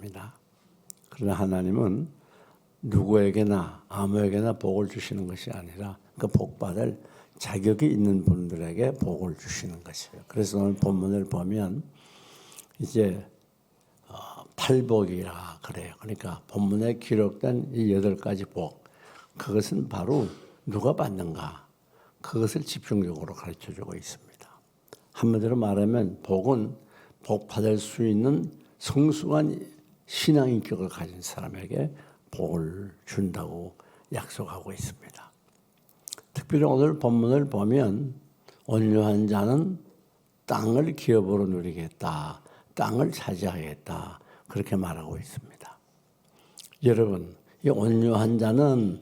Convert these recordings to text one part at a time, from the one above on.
하나님입니다. 그러나 하나님은 누구에게나 아무에게나 복을 주시는 것이 아니라 그 복받을 자격이 있는 분들에게 복을 주시는 것이에요. 그래서 오늘 본문을 보면 이제 팔복이라 그래요. 그러니까 본문에 기록된 이 8가지 복, 그것은 바로 누가 받는가, 그것을 집중적으로 가르쳐주고 있습니다. 한마디로 말하면 복은 복 받을 수 있는 성숙한 신앙 인격을 가진 사람에게 복을 준다고 약속하고 있습니다. 특별히 오늘 본문을 보면 온유한 자는 땅을 기업으로 누리겠다, 땅을 차지하겠다, 그렇게 말하고 있습니다. 여러분, 이 온유한 자는,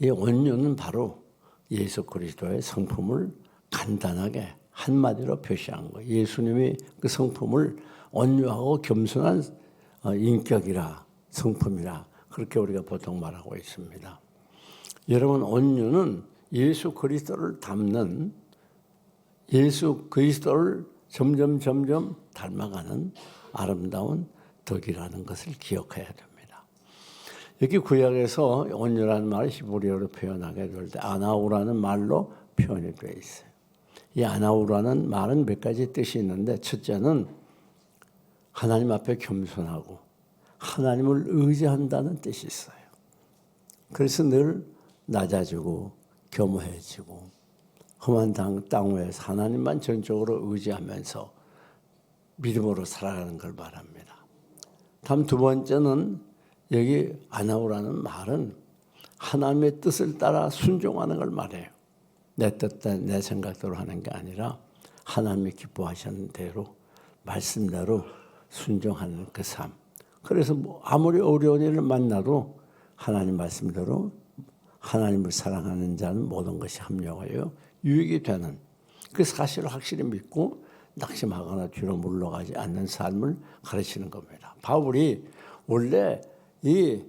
이 온유는 바로 예수 그리스도의 성품을 간단하게 한마디로 표시한 거예요. 예수님이 그 성품을 온유하고 겸손한 인격이라, 성품이라, 그렇게 우리가 보통 말하고 있습니다. 여러분, 온유는 예수 그리스도를 닮는, 예수 그리스도를 점점 닮아가는 아름다운 덕이라는 것을 기억해야 됩니다. 여기 구약에서 온유라는 말을 히브리어로 표현하게 될 때 아나우라는 말로 표현이 되어 있어요. 이 아나우라는 말은 몇 가지 뜻이 있는데, 첫째는 하나님 앞에 겸손하고 하나님을 의지한다는 뜻이 있어요. 그래서 늘 낮아지고 겸허해지고 험한 땅 위에서 하나님만 전적으로 의지하면서 믿음으로 살아가는 걸 말합니다. 다음 두 번째는 여기 아나우라는 말은 하나님의 뜻을 따라 순종하는 걸 말해요. 내 뜻대로 내 생각대로 하는 게 아니라 하나님이 기뻐하시는 대로 말씀대로 순종하는 그 삶. 그래서 아무리 어려운 일을 만나도 하나님 말씀대로 하나님을 사랑하는 자는 모든 것이 합력하여 유익이 되는 그 사실을 확실히 믿고 낙심하거나 뒤로 물러가지 않는 삶을 가르치는 겁니다. 바울이 원래 이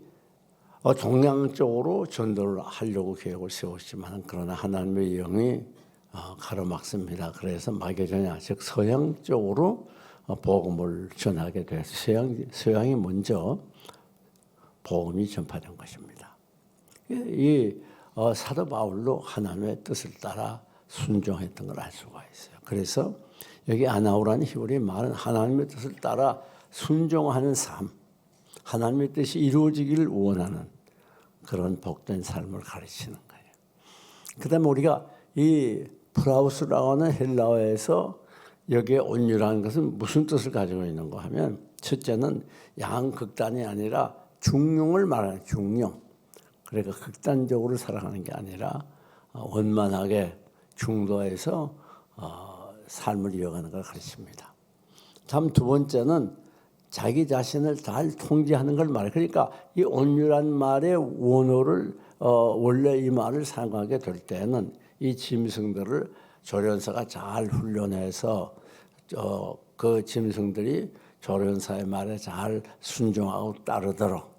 동양 쪽으로 전도를 하려고 계획을 세웠지만 그러나 하나님의 영이 가로막습니다. 그래서 마게도냐, 즉 서양 쪽으로 복음을 전하게 돼서 서양이 먼저 복음이 전파된 것입니다. 이 사도 바울로 하나님의 뜻을 따라 순종했던 걸 알 수가 있어요. 그래서 여기 아나우라는 히브리 말은 하나님의 뜻을 따라 순종하는 삶, 하나님의 뜻이 이루어지기를 원하는 그런 복된 삶을 가르치는 거예요. 그 다음에 우리가 이 프라우스라고 하는 헬라어에서 여기에 온유라는 것은 무슨 뜻을 가지고 있는가 하면, 첫째는 양극단이 아니라 중용을 말하는 중용. 그러니까 극단적으로 살아가는 게 아니라 원만하게 중도에서 삶을 이어가는 걸 가르칩니다. 다음 두 번째는 자기 자신을 잘 통제하는 걸 말해요. 그러니까 이 온유란 말의 원어를 원래 이 말을 사용하게 될 때는 이 짐승들을 조련사가 잘 훈련해서 그 짐승들이 조련사의 말에 잘 순종하고 따르도록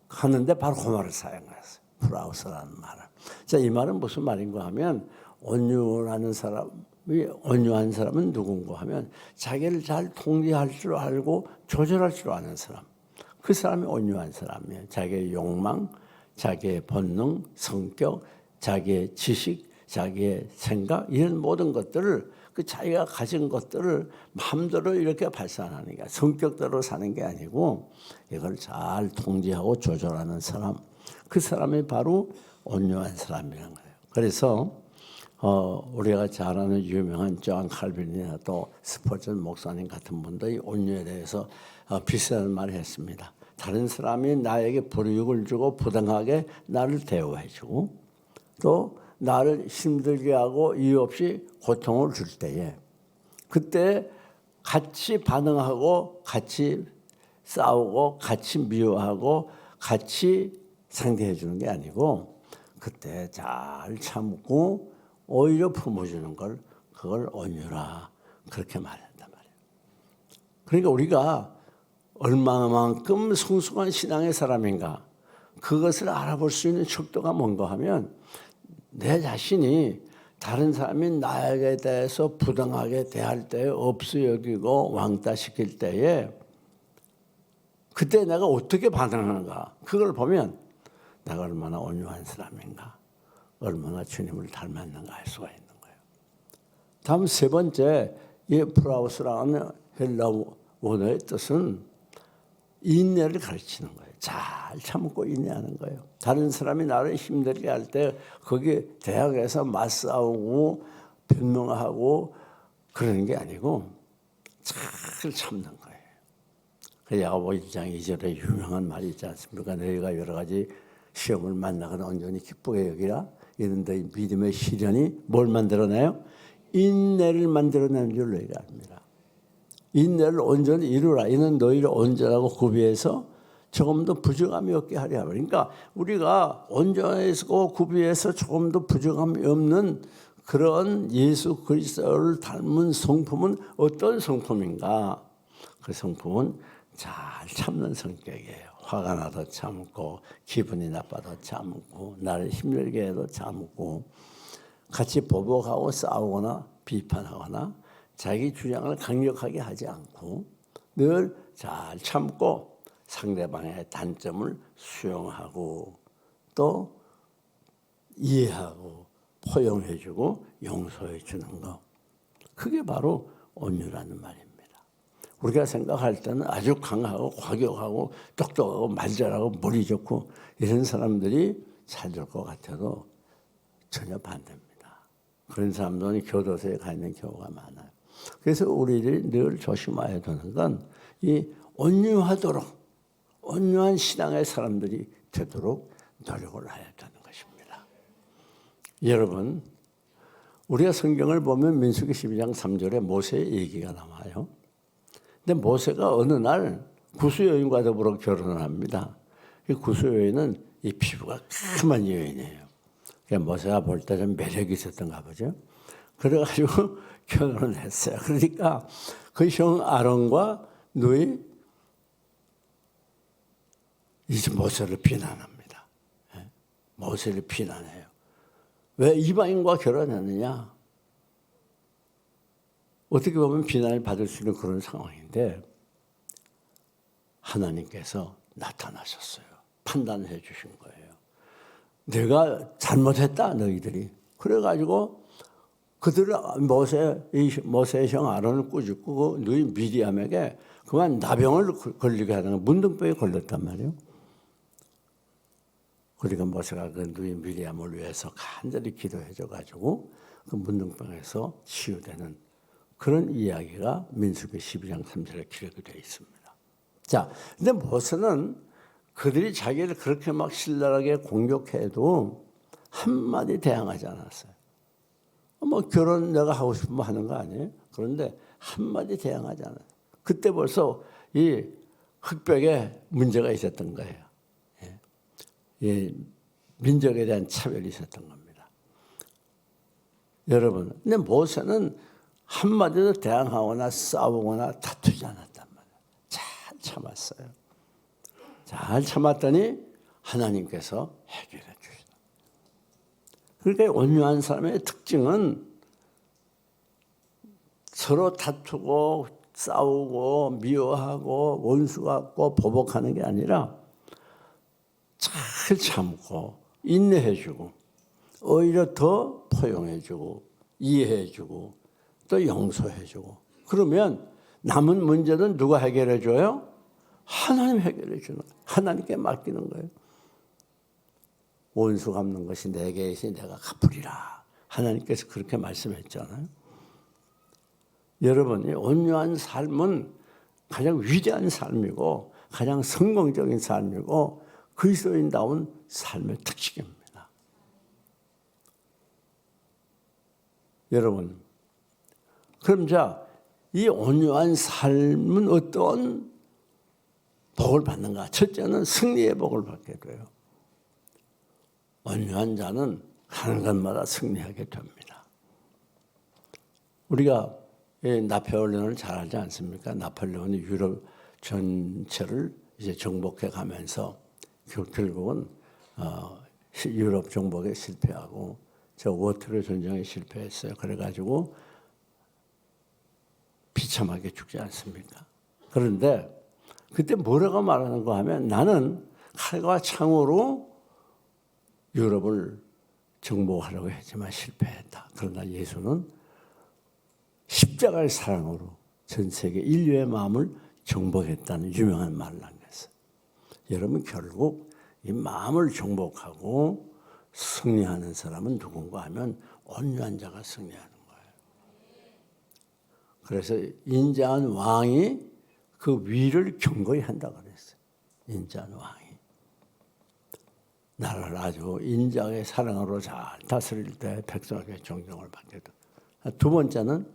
하는데 바로 그 말을 사용했어요. 프라우스라는 말을. 자, 이 말은 무슨 말인가 하면 온유한 사람은 누군가 하면 자기를 잘 통제할 줄 알고 조절할 줄 아는 사람. 그 사람이 온유한 사람이에요. 자기의 욕망, 자기의 본능, 성격, 자기의 지식, 자기의 생각, 이런 모든 것들을 그 자기가 가진 것들을 마음대로 이렇게 발산하는 게, 성격대로 사는 게 아니고 이걸 잘 통제하고 조절하는 사람, 그 사람이 바로 온유한 사람이라는 거예요. 그래서 우리가 잘 아는 유명한 존 칼빈이나 또 스포전 목사님 같은 분도 이 온유에 대해서 비슷한 말을 했습니다. 다른 사람이 나에게 불이익을 주고 부당하게 나를 대우해주고 또 나를 힘들게 하고 이유 없이 고통을 줄 때에 그때 같이 반응하고 같이 싸우고 같이 미워하고 같이 상대해 주는 게 아니고 그때 잘 참고 오히려 품어주는 걸, 그걸 온유라, 그렇게 말한단 말이에요. 그러니까 우리가 얼마만큼 성숙한 신앙의 사람인가, 그것을 알아볼 수 있는 척도가 뭔가 하면 내 자신이 다른 사람이 나에게 대해서 부당하게 대할 때에, 업수 여기고 왕따시킬 때에 그때 내가 어떻게 반응하는가, 그걸 보면 내가 얼마나 온유한 사람인가, 얼마나 주님을 닮았는가 알 수가 있는 거예요. 다음 세 번째, 이 프라우스라는 헬라 원어의 뜻은 인내를 가르치는 거예요. 잘 참고 인내하는 거예요. 다른 사람이 나를 힘들게 할 때 거기 대학에서 맞싸우고 변명하고 그러는 게 아니고 잘 참는 거예요. 그 야고보 1장 2절에 유명한 말이 있지 않습니까? 너희가 여러 가지 시험을 만나거나 온전히 기쁘게 여기라. 이는 너희 믿음의 시련이 뭘 만들어내요? 인내를 만들어내는 줄 너희가 압니다. 인내를 온전히 이루라. 이는 너희를 온전하고 구비해서 조금도 부족함이 없게 하려 하라. 그러니까 우리가 온전해서 구비해서 조금도 부족함이 없는 그런 예수 그리스도를 닮은 성품은 어떤 성품인가? 그 성품은 잘 참는 성격이에요. 화가 나도 참고, 기분이 나빠도 참고, 나를 힘들게 해도 참고, 같이 보복하고 싸우거나 비판하거나 자기 주장을 강력하게 하지 않고 늘 잘 참고 상대방의 단점을 수용하고 또 이해하고 포용해주고 용서해주는 거. 그게 바로 온유라는 말입니다. 우리가 생각할 때는 아주 강하고 과격하고 똑똑하고 말 잘하고 머리 좋고 이런 사람들이 잘 될 것 같아도 전혀 반대입니다. 그런 사람들은 교도소에 가 있는 경우가 많아요. 그래서 우리들이 늘 조심해야 되는 건 이 온유하도록, 온유한 신앙의 사람들이 되도록 노력을 해야 되는 것입니다. 여러분, 우리가 성경을 보면 민수기 12장 3절에 모세의 얘기가 나와요. 근데 모세가 어느 날 구스 여인과 더불어 결혼을 합니다. 이 구스 여인은 이 피부가 까만 여인이에요. 그러니까 모세가 볼 때 좀 매력이 있었던가 보죠. 그래가지고 결혼을 했어요. 그러니까 그 형 아론과 누이 이제 모세를 비난합니다. 모세를 비난해요. 왜 이방인과 결혼했느냐? 어떻게 보면 비난을 받을 수 있는 그런 상황인데 하나님께서 나타나셨어요. 판단해 주신 거예요. 내가 잘못했다 너희들이. 그래가지고 그들을 모세의 형 아론을 꾸짖고 그 누이 미디암에게 그만 나병을 걸리게 하는 거예요. 문둥병에 걸렸단 말이에요. 그러니까 모세가 그 누이 미디암을 위해서 간절히 기도해줘가지고 그 문둥병에서 치유되는 그런 이야기가 민수기 12장 3절에 기록이 되어 있습니다. 자, 근데 모세는 그들이 자기를 그렇게 막 신랄하게 공격해도 한마디 대항하지 않았어요. 뭐 결혼 내가 하고 싶으면 하는 거 아니에요? 그런데 한마디 대항하지 않아요. 그때 벌써 이 흑백에 문제가 있었던 거예요. 이 민족에 대한 차별이 있었던 겁니다. 여러분, 근데 모세는 한마디도 대항하거나 싸우거나 다투지 않았단 말이에요. 잘 참았어요. 잘 참았더니 하나님께서 해결해 주시다. 그러니까 온유한 사람의 특징은 서로 다투고 싸우고 미워하고 원수 같고 보복하는 게 아니라 잘 참고 인내해주고 오히려 더 포용해주고 이해해주고 또 용서해주고 그러면 남은 문제는 누가 해결해줘요? 하나님 해결해주는 거예요. 하나님께 맡기는 거예요. 원수 갚는 것이 내게 있으니 내가 갚으리라. 하나님께서 그렇게 말씀했잖아요. 여러분, 온유한 삶은 가장 위대한 삶이고 가장 성공적인 삶이고 그리스도인다운 삶의 특징입니다. 여러분, 그럼 이 온유한 삶은 어떤 복을 받는가? 첫째는 승리의 복을 받게 돼요. 온유한 자는 하는 것마다 승리하게 됩니다. 우리가 나폴레온을 잘 알지 않습니까? 나폴레온이 유럽 전체를 이제 정복해 가면서 결국은 유럽 정복에 실패하고 저 워터루 전쟁에 실패했어요. 그래가지고 비참하게 죽지 않습니까? 그런데 그때 뭐라고 말하는가 하면 나는 칼과 창으로 유럽을 정복하려고 했지만 실패했다. 그러나 예수는 십자가의 사랑으로 전 세계 인류의 마음을 정복했다는 유명한 말을 남겼어요. 여러분 결국 이 마음을 정복하고 승리하는 사람은 누군가 하면 온유한 자가 승리하는 거예요. 그래서 인자한 왕이 그 위를 경고히 한다고 그랬어요. 인자한 왕이. 나라를 아주 인자의 사랑으로 잘 다스릴 때 백성에게 존경을 받게 돼. 두 번째는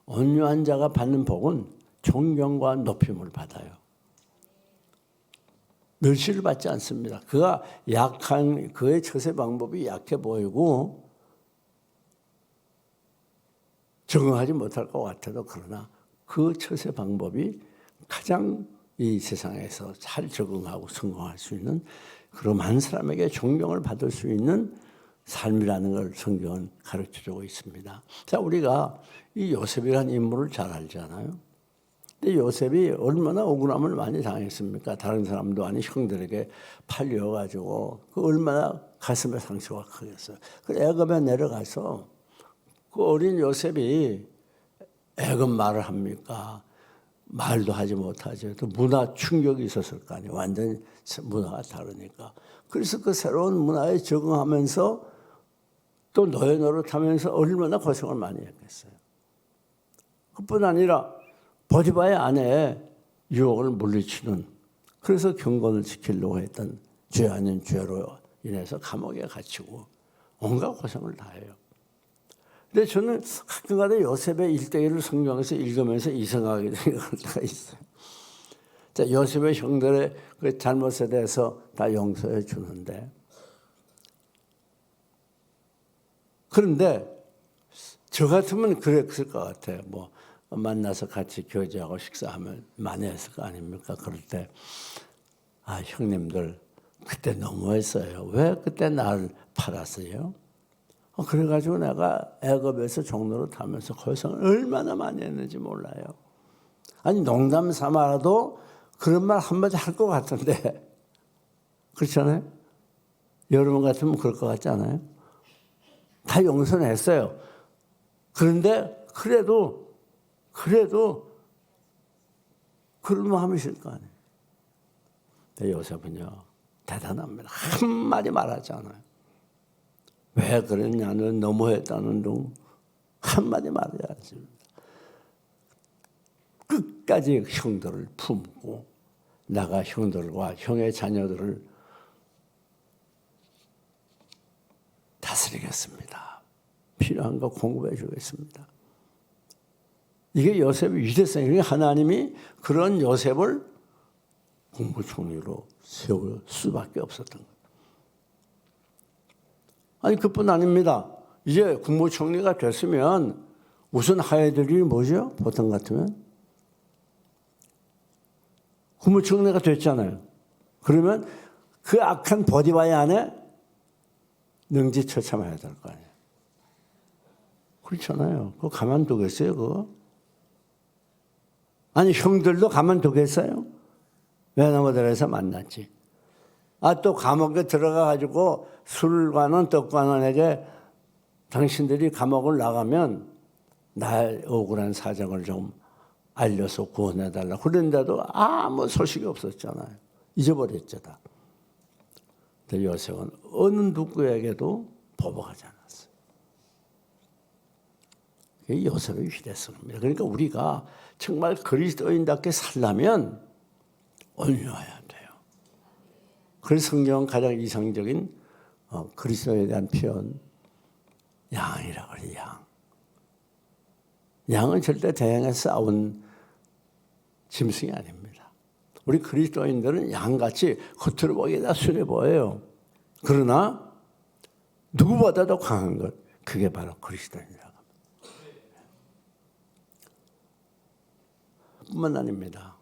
온유한 자가 받는 복은 존경과 높임을 받아요. 멸시를 받지 않습니다. 그가 약한 그의 처세 방법이 약해 보이고 적응하지 못할 것 같아도 그러나 그 처세 방법이 가장 이 세상에서 잘 적응하고 성공할 수 있는 그런 한 사람에게 존경을 받을 수 있는 삶이라는 걸 성경은 가르쳐주고 있습니다. 자, 우리가 이 요셉이라는 인물을 잘 알잖아요. 근데 요셉이 얼마나 억울함을 많이 당했습니까? 다른 사람도 아닌 형들에게 팔려가지고 그 얼마나 가슴에 상처가 크겠어요. 그 애굽에 내려가서 그 어린 요셉이 애굽 말을 합니까? 말도 하지 못하죠. 또 문화 충격이 있었을 거 아니에요. 완전 문화가 다르니까. 그래서 그 새로운 문화에 적응하면서 또 노예 노릇하면서 얼마나 고생을 많이 했겠어요. 그뿐 아니라 보디바의 아내의 유혹을 물리치는 그래서 경건을 지키려고 했던 죄 아닌 죄로 인해서 감옥에 갇히고 온갖 고생을 다 해요. 근데 저는 가끔가다 요셉의 일대기를 성경에서 읽으면서 이 생각이 드는 때가 있어요. 자, 요셉의 형들의 그 잘못에 대해서 다 용서해 주는데 그런데 저 같으면 그랬을 것 같아요. 뭐 만나서 같이 교제하고 식사하면 많이 했을 거 아닙니까? 그럴 때 아, 형님들 그때 너무했어요. 왜 그때 날 팔았어요? 그래가지고 내가 애굽에서 종로를 타면서 고생을 얼마나 많이 했는지 몰라요. 아니 농담 삼아라도 그런 말 한마디 할 것 같은데 그렇잖아요? 여러분 같으면 그럴 것 같지 않아요? 다 용서는 했어요. 그런데 그래도 그런 마음이 있을 거 아니에요. 근데 요셉은요 대단합니다. 한마디 말하지 않아요. 왜 그랬냐는 너무했다는 둥 한마디 말하지 않습니다. 끝까지 형들을 품고 나가 형들과 형의 자녀들을 다스리겠습니다. 필요한 거 공급해 주겠습니다. 이게 요셉의 위대성이에요. 하나님이 그런 요셉을 국무총리로 세울 수밖에 없었던 거예요. 아니 그뿐 아닙니다. 이제 국무총리가 됐으면 우선 해야 될 일이 뭐죠? 보통 같으면 국무총리가 됐잖아요. 그러면 그 악한 보디바의 안에 능지처참해야 될 거 아니에요. 그렇잖아요. 그거 가만두겠어요, 그거? 아니 형들도 가만두겠어요? 외나무들에서 만났지. 아, 또 감옥에 들어가가지고 술과는 떡과는에게 당신들이 감옥을 나가면 나의 억울한 사정을 좀 알려서 구원해달라. 그런데도 아무 소식이 없었잖아요. 잊어버렸잖아. 근데 요셉은 어느 누구에게도 보복하지 않았어요. 이게 요셉의 위대성입니다. 그러니까 우리가 정말 그리스도인답게 살려면 온유해야 돼요. 그래서 성경은 가장 이상적인 그리스도에 대한 표현, 양이라고 그래요. 양. 양은 절대 대항해서 싸운 짐승이 아닙니다. 우리 그리스도인들은 양같이 겉으로 보기에다 순해 보여요. 그러나 누구보다도 강한 것, 그게 바로 그리스도인이라고 합니다. 뿐만 아닙니다.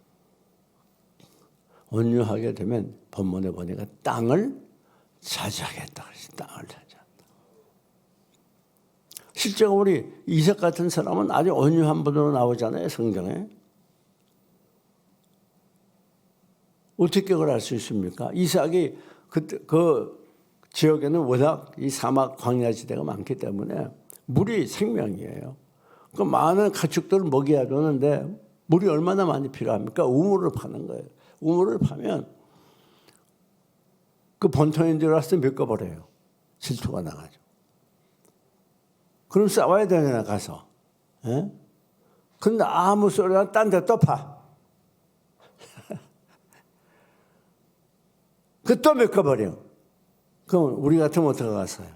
온유하게 되면 본문에 보니까 땅을 차지하겠다. 땅을 차지한다. 실제로 우리 이삭 같은 사람은 아주 온유한 분으로 나오잖아요. 성경에. 어떻게 그걸 알 수 있습니까? 이삭이 그 지역에는 워낙 이 사막 광야 지대가 많기 때문에 물이 생명이에요. 그 많은 가축들을 먹여야 되는데 물이 얼마나 많이 필요합니까? 우물을 파는 거예요. 우물을 파면 그 본토인 줄 알았을 때 메꿔버려요. 질투가 나가지고. 그럼 싸워야 되잖아, 가서. 예? 근데 아무 소리나 딴 데 또 파. 그 또 메꿔버려. 그럼 우리 같으면 어떻게 갔어요?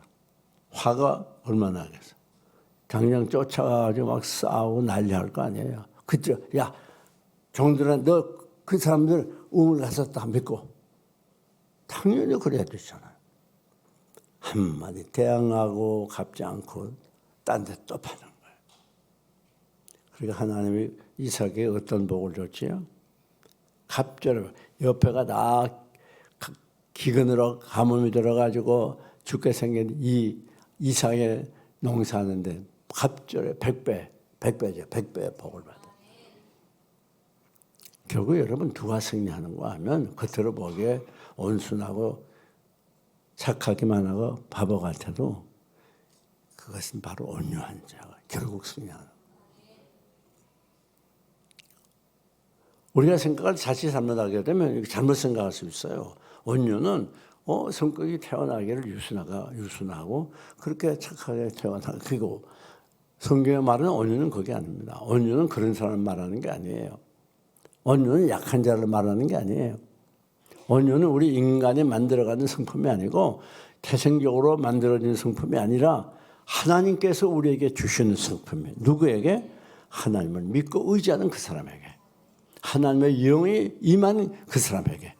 화가 얼마나 하겠어. 당장 쫓아가지고 막 싸우고 난리 할 거 아니에요. 그죠? 야, 종들아, 너 그 사람들 우물 가서 다 믿고. 당연히 그래야 되잖아요. 한마디 대항하고 갚지 않고 딴 데 또 파는 거예요. 그러니까 하나님이 이삭에게 어떤 복을 줬지요? 갑절을 옆에가 다 기근으로 가뭄이 들어가지고 죽게 생긴 이 이삭의 농사하는데 갑절에 100배죠. 100배의 복을 받아요. 결국 여러분 누가 승리하는가 하면 겉으로 보기에 온순하고 착하기만 하고 바보 같아도 그것은 바로 온유한 자가 결국 승리하는 거예요. 우리가 생각을 자칫 잘못하게 되면 잘못 생각할 수 있어요. 온유는 성격이 태어나기를 유순하고 그렇게 착하게 태어나고 그리고 성경의 말은 온유는 그게 아닙니다. 온유는 그런 사람을 말하는 게 아니에요. 온유는 약한 자를 말하는 게 아니에요. 온유는 우리 인간이 만들어가는 성품이 아니고 태생적으로 만들어진 성품이 아니라 하나님께서 우리에게 주시는 성품이에요. 누구에게? 하나님을 믿고 의지하는 그 사람에게. 하나님의 영이 임한 그 사람에게.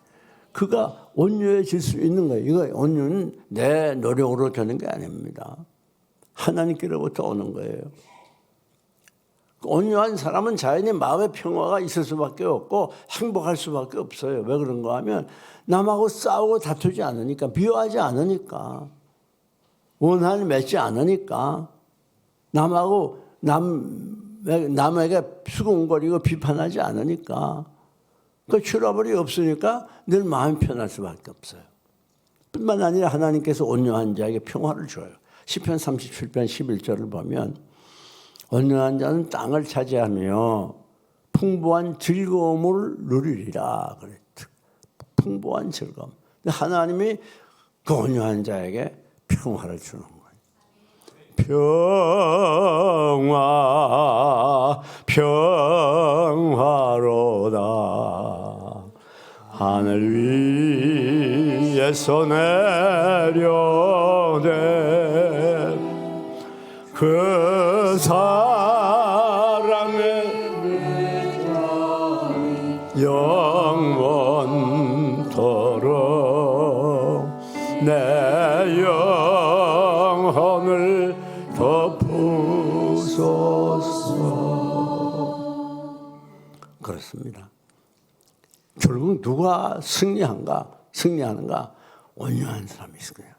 그가 온유해질 수 있는 거예요. 이거 온유는 내 노력으로 되는 게 아닙니다. 하나님께로부터 오는 거예요. 온유한 사람은 자연히 마음의 평화가 있을 수밖에 없고 행복할 수밖에 없어요. 왜 그런가 하면 남하고 싸우고 다투지 않으니까, 비호하지 않으니까, 원한을 맺지 않으니까, 남에게 수군거리고 비판하지 않으니까, 그 트러블이 없으니까 늘 마음이 편할 수밖에 없어요. 뿐만 아니라 하나님께서 온유한 자에게 평화를 줘요. 시편 37편 11절을 보면 온유한 자는 땅을 차지하며 풍부한 즐거움을 누리리라 그랬죠. 풍부한 즐거움. 하나님이 그 온유한 자에게 평화를 주는 거예요. 평화로다. 하늘 위에서 내려오네 그 사랑의 영원토록 내 영혼을 덮으소서. 그렇습니다. 결국 누가 승리하는가? 온유한 사람이 있을 거예요.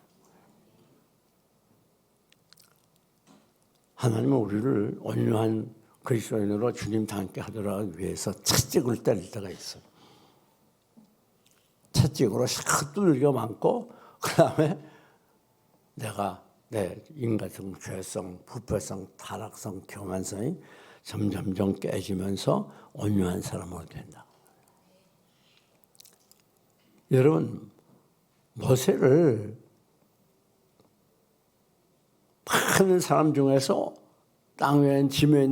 하나님은 우리를 온유한 그리스도인으로 주님과 함께 하도록 위해서 채찍을 때릴 때가 있어요. 채찍으로 두들겨 맞고 그 다음에 내가 내 인간성, 죄성, 부패성, 타락성, 교만성이 점점점 깨지면서 온유한 사람으로 된다. 여러분 모세를 많은 사람 중에서 땅 위에 지면에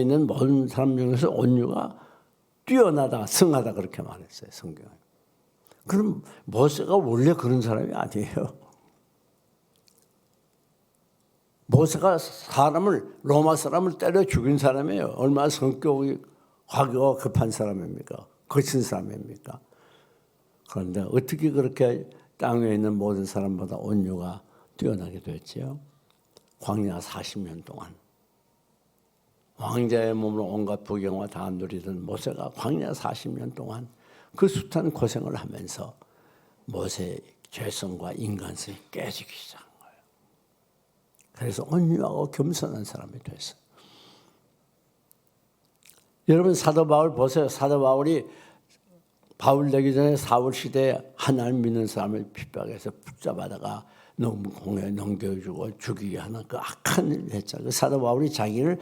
있는 모든 사람 중에서 온유가 뛰어나다, 승하다 그렇게 말했어요. 성경에. 그럼 모세가 원래 그런 사람이 아니에요. 모세가 로마 사람을 때려 죽인 사람이에요. 얼마나 성격이 과거가 급한 사람입니까? 거친 사람입니까? 그런데 어떻게 그렇게 땅 위에 있는 모든 사람보다 온유가 뛰어나게 됐지요? 광야 40년 동안 왕자의 몸으로 온갖 부경과 다 누리던 모세가 광야 40년 동안 그 숱한 고생을 하면서 모세의 죄성과 인간성이 깨지기 시작한 거예요. 그래서 온유하고 겸손한 사람이 됐어요. 여러분 사도 바울 보세요. 사도 바울이 바울 되기 전에 사울 시대에 하나님 믿는 사람을 핍박해서 붙잡아다가 농공에 넘겨주고 죽이게 하는 그 악한 일을 했잖아요. 그 사도 바울이 자기는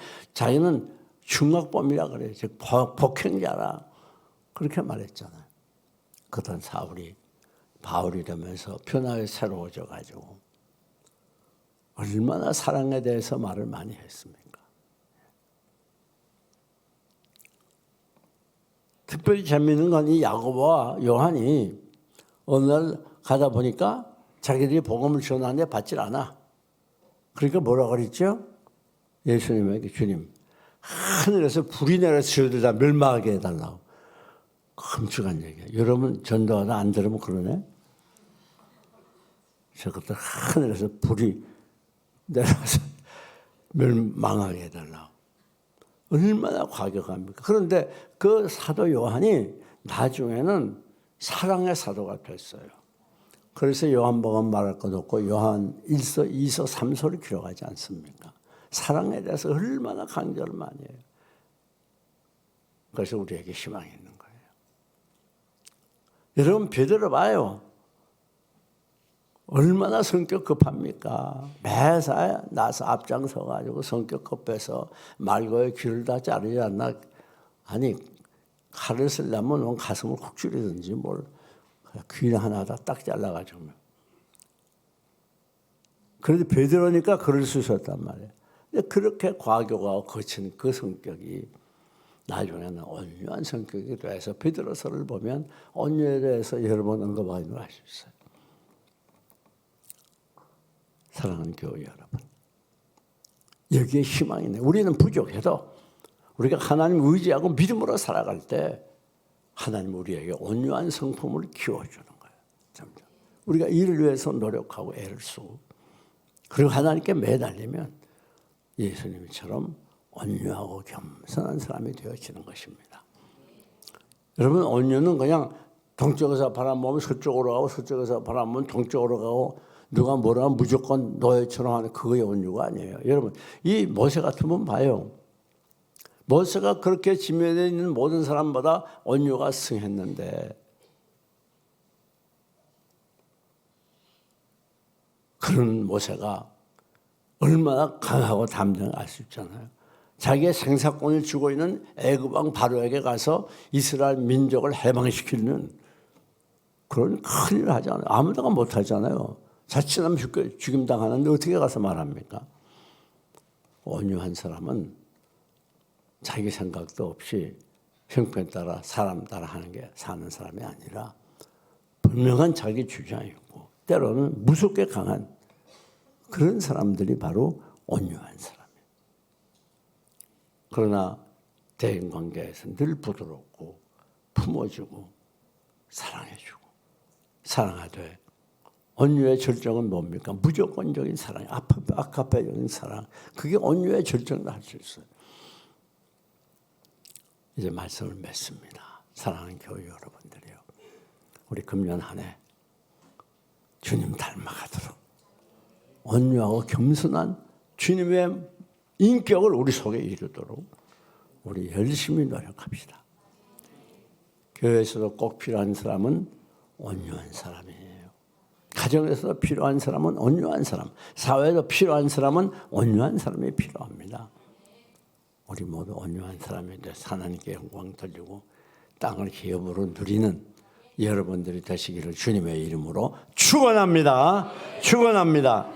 흉악범이라 그래요. 즉 복행자라 그렇게 말했잖아요. 그런 사울이 바울이 되면서 변화에 새로워져 가지고 얼마나 사랑에 대해서 말을 많이 했습니까? 특별히 재미있는 건 이 야고보와 요한이 어느 날 가다 보니까 자기들이 복음을 전하는데 받질 않아. 그러니까 뭐라 그랬죠? 예수님에게 주님 하늘에서 불이 내려서 저희들 다 멸망하게 해달라고. 끔찍한 얘기야. 여러분 전도하다 안 들으면 그러네. 저것들 하늘에서 불이 내려서 멸망하게 해달라고. 얼마나 과격합니까? 그런데 그 사도 요한이 나중에는 사랑의 사도가 됐어요. 그래서 요한복음 말할 것 없고 요한 1서, 2서, 3서를 기록하지 않습니까? 사랑에 대해서 얼마나 강조를 많이 해요. 그래서 우리에게 희망이 있는 거예요. 여러분 베드로 봐요. 얼마나 성격 급합니까? 매사에 나서 앞장서 가지고 성격 급해서 말고의 귀를 다 자르지 않나. 아니 칼을 쓰려면 가슴을 콕 줄이든지 뭘 귀 하나 다 딱 잘라가지고. 그런데 베드로니까 그럴 수 있었단 말이에요. 근데 그렇게 과교가 거친 그 성격이 나중에는 온유한 성격이 돼서 베드로서를 보면 온유에 대해서 여러 번 언급하는 걸 알 수 있어요. 사랑하는 교회 여러분, 여기에 희망이 있네. 우리는 부족해도 우리가 하나님 의지하고 믿음으로 살아갈 때 하나님 우리에게 온유한 성품을 키워주는 거예요. 점점. 우리가 이를 위해서 노력하고 애를 쓰고 그리고 하나님께 매달리면 예수님처럼 온유하고 겸손한 사람이 되어지는 것입니다. 여러분 온유는 그냥 동쪽에서 바람 불면 서쪽으로 가고 서쪽에서 바람 불면 동쪽으로 가고 누가 뭐라 하면 무조건 노예처럼 하는 그거의 온유가 아니에요. 여러분 이 모세 같은 분 봐요. 모세가 그렇게 지면에 있는 모든 사람보다 온유가 승했는데 그런 모세가 얼마나 강하고 담대한지 알 수 있잖아요. 자기의 생사권을 쥐고 있는 애굽 왕 바로에게 가서 이스라엘 민족을 해방시키는 그런 큰 일을 하잖아요. 아무데나 못 하잖아요. 자칫하면 죽임당하는데 어떻게 가서 말합니까? 온유한 사람은 자기 생각도 없이 형편 따라 사람 따라 하는 게 사는 사람이 아니라 분명한 자기 주장이 있고 때로는 무섭게 강한 그런 사람들이 바로 온유한 사람이에요. 그러나 대인관계에서 늘 부드럽고 품어주고 사랑해주고 사랑하되 온유의 절정은 뭡니까? 무조건적인 사랑, 아카페적인 사랑. 그게 온유의 절정을 할 수 있어요. 이제 말씀을 맺습니다. 사랑하는 교회 여러분들이요. 우리 금년 한 해 주님 닮아가도록 온유하고 겸손한 주님의 인격을 우리 속에 이루도록 우리 열심히 노력합시다. 교회에서도 꼭 필요한 사람은 온유한 사람이에요. 가정에서 필요한 사람은 온유한 사람, 사회에서 필요한 사람은 온유한 사람이 필요합니다. 우리 모두 온유한 사람이 돼서 하나님께 영광 돌리고 땅을 기업으로 누리는 여러분들이 되시기를 주님의 이름으로 축원합니다. 축원합니다.